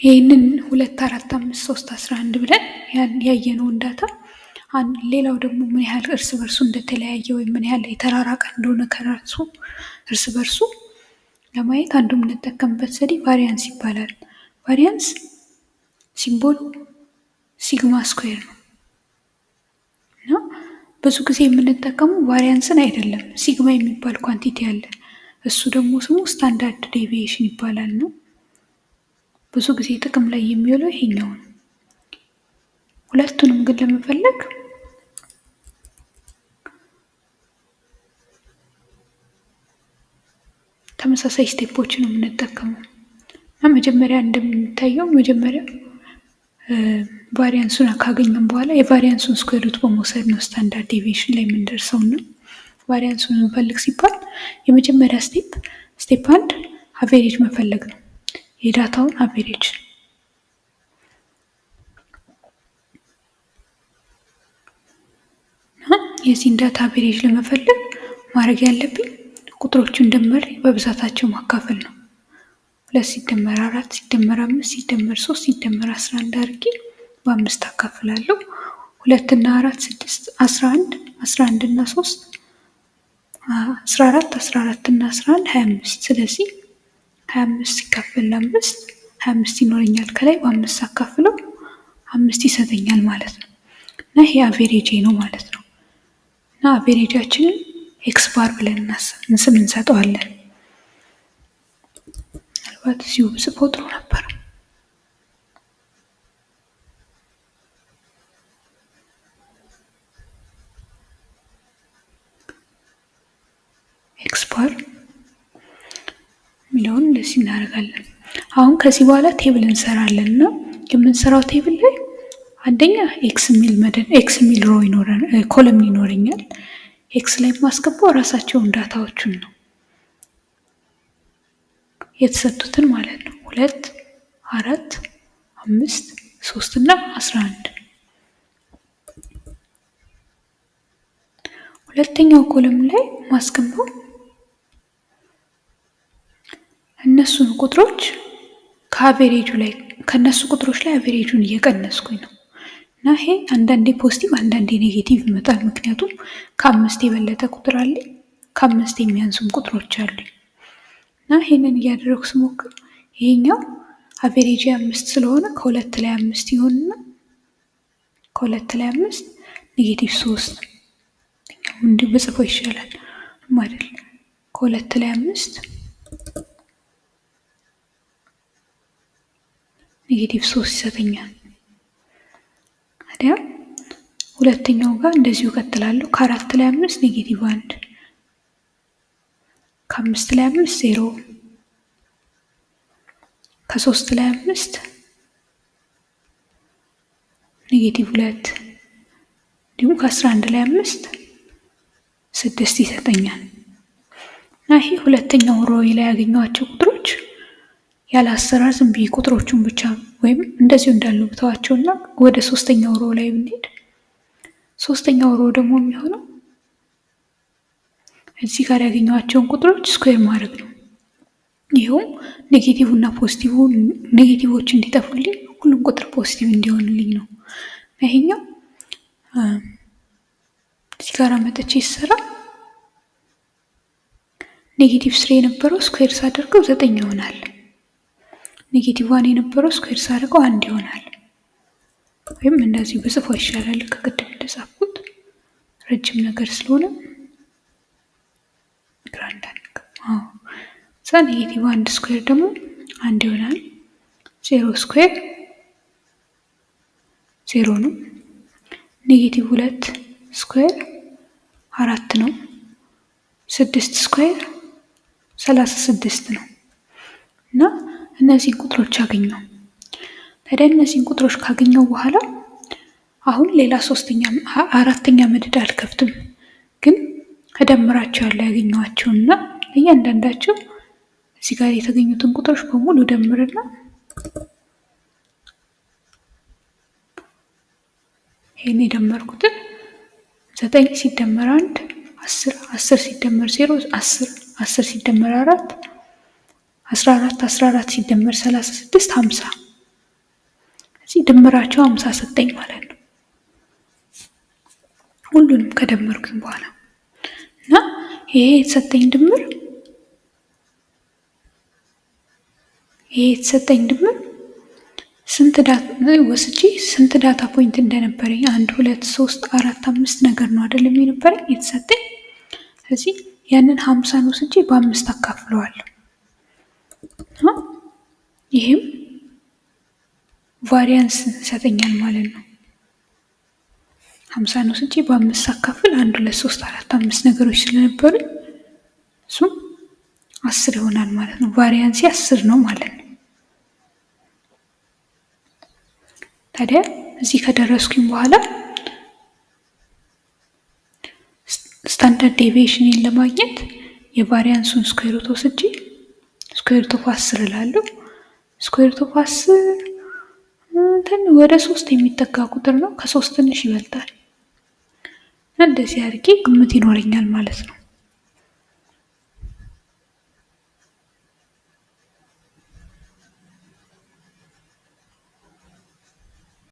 ይህንን 2 4 5 3 11 ብለን ያየነውን ዳታ ሌላው ደግሞ ምን ያህል እርስ በርሱ እንደተለያየ ወይም ምን ያህል የተራራቀ እንደሆነ ከራሱ እርስ በርሱ ለማየት አንዱ የምንጠቀምበት ዘዴ ቫሪያንስ ይባላል። ቫሪያንስ ሲምቦሉ ሲግማ ስኩዌር ነው እና ብዙ ጊዜ የምንጠቀመው ቫሪያንስን አይደለም፣ ሲግማ የሚባል ኳንቲቲ አለ። እሱ ደግሞ ስሙ ስታንዳርድ ዴቪዬሽን ይባላል ነው። ብዙ ጊዜ ጥቅም ላይ የሚውለው ይሄኛው ነው። ሁለቱንም ግን ለመፈለግ ተመሳሳይ ስቴፖችን ነው የምንጠቀመው እና መጀመሪያ እንደሚታየው መጀመሪያ ቫሪያንሱን ካገኘን በኋላ የቫሪያንሱን ስኩዌር ሩት በመውሰድ ነው ስታንዳርድ ዴቪዬሽን ላይ የምንደርሰው ነው። ቫሪያንሱን እንፈልግ ሲባል የመጀመሪያ ስቴፕ 1 አቬሬጅ መፈለግ ነው። የዳታውን አቬሬጅ የዚህን ዳታ አቬሬጅ ለመፈለግ ማድረግ ያለብኝ ቁጥሮቹን ደምሬ በብዛታቸው ማካፈል ነው። 2 ሲደመር 4 ሲደመር 5 ሲደመር 3 ሲደመር 11 አድርጌ በ5 አካፍላለሁ። 2 እና 4 6 11 11 እና 3 14 14 እና 11 25 ስለዚህ 25 ሲካፈል ለ5 25 ይኖረኛል። ከላይ በ5 አካፍለው 5 ይሰጠኛል ማለት ነው እና ይሄ አቬሬጅ ነው ማለት ነው። እና አቬሬጃችንን ኤክስ ባር ብለን ስም እንሰጠዋለን። ምናልባት እዚሁ ብጽፈው ጥሩ ነበር። ኤክስ ባር የሚለውን እንደዚህ እናደርጋለን። አሁን ከዚህ በኋላ ቴብል እንሰራለን እና የምንሰራው ቴብል ላይ አንደኛ ኤክስ የሚል ሮ ኮለም ይኖረኛል። ኤክስ ላይ የማስገባው ራሳቸውን ዳታዎቹን ነው የተሰጡትን ማለት ነው። 2 4 5 3 እና 11 ሁለተኛው ኮለም ላይ ማስገባው እነሱን ቁጥሮች ከአቬሬጁ ላይ ከነሱ ቁጥሮች ላይ አቬሬጁን እየቀነስኩኝ ነው እና ይሄ አንዳንዴ ፖዚቲቭ አንዳንዴ ኔጌቲቭ ይመጣል። ምክንያቱም ከ5 የበለጠ ቁጥር አለ፣ ከ5 የሚያንሱም ቁጥሮች አሉ እና ይሄንን እያደረኩ ስሞክር ይሄኛው አቬሬጅ 5 ስለሆነ ከ2 ላይ 5 ይሆንና ከ2 ላይ 5 ኔጌቲቭ 3 እንዲሁ በጽፈው ይሻላል ማለት ከ2 ላይ 5 ኔጌቲቭ 3 ይሰጠኛል። ታዲያ ሁለተኛው ጋር እንደዚሁ እቀጥላለሁ። ከ4 ላይ 5 ኔጌቲቭ 1 ከ5 ላይ 5 0 ከ3 ላይ 5 ኔጌቲቭ 2 እንዲሁም ከ11 ላይ 5 6 ይሰጠኛል እና ይሄ ሁለተኛው ሮይ ላይ ያገኘኋቸው ቁጥሮች ያለ አሰራር ዝም ብዬ ቁጥሮቹን ብቻ ወይም እንደዚሁ እንዳሉ ብተዋቸውና ወደ ሶስተኛው ሮ ላይ ብንሄድ ሶስተኛው ሮ ደግሞ የሚሆነው እዚህ ጋር ያገኘኋቸውን ቁጥሮች ስኩዌር ማድረግ ነው። ይኸውም ኔጌቲቭ እና ፖዚቲቭ ኔጌቲቮች እንዲጠፉልኝ ሁሉም ቁጥር ፖዚቲቭ እንዲሆንልኝ ነው። ይሄኛው እዚህ ጋር መጥቼ ይሰራ ኔጌቲቭ 3 የነበረው ስኩዌር ሳደርገው 9 ይሆናል። ኔጌቲቭ 1 የነበረው ስኩዌር ሳደርገው 1 ይሆናል። ወይም እንደዚህ በጽፎ ይሻላል ከቅድም እንደጻፍኩት ረጅም ነገር ስለሆነ ግራንዳን ኔጌቲቭ 1 ስኩዌር ደግሞ 1 ይሆናል። 0 ስኩዌር 0 ነው። ኔጌቲቭ 2 ስኩዌር 4 ነው። 6 ስኩዌር 36 ነው እና እነዚህን ቁጥሮች አገኘው። ታዲያ እነዚህን ቁጥሮች ካገኘው በኋላ አሁን ሌላ አራተኛ መደዳ አልከፍትም፣ ግን እደምራቸዋለሁ ያገኘኋቸውና እያንዳንዳቸው እዚህ ጋር የተገኙትን ቁጥሮች በሙሉ ደምርና ይሄን የደመርኩትን 9 ሲደመር 1 10 10 ሲደመር 0 10 10 ሲደመር 4 14 14 ሲደመር 36 50 እዚህ ድምራቸው 50 ሰጠኝ ማለት ነው። ሁሉንም ከደመርኩኝ በኋላ እና ይሄ የተሰጠኝ ድምር ስንት ዳታ ፖይንት እንደነበረኝ 1 2 3 4 5 ነገር ነው አይደለም የነበረኝ የተሰጠኝ። ስለዚህ ያንን 50 ወስጄ በ5 አካፍለዋለሁ። ይህም ቫሪያንስ ይሰጠኛል ማለት ነው። 50 ወስጄ በ5 አካፍል 1 2 3 4 5 ነገሮች ስለነበሩ እሱም 10 ይሆናል ማለት ነው። ቫሪያንስ 10 ነው ማለት ነው። ታዲያ እዚህ ከደረስኩኝ በኋላ ስታንዳርድ ዴቪዬሽንን ለማግኘት የቫሪያንሱን ስኩዌር ሩት ወስጄ ስኩዌር ሩት ኦፍ 10 እላለሁ። ስኩዌር ሩት ኦፍ 10 ወደ 3 የሚጠጋ ቁጥር ነው። ከ3 ትንሽ ይበልጣል። እንደዚህ አድርጌ ግምት ይኖረኛል ማለት ነው።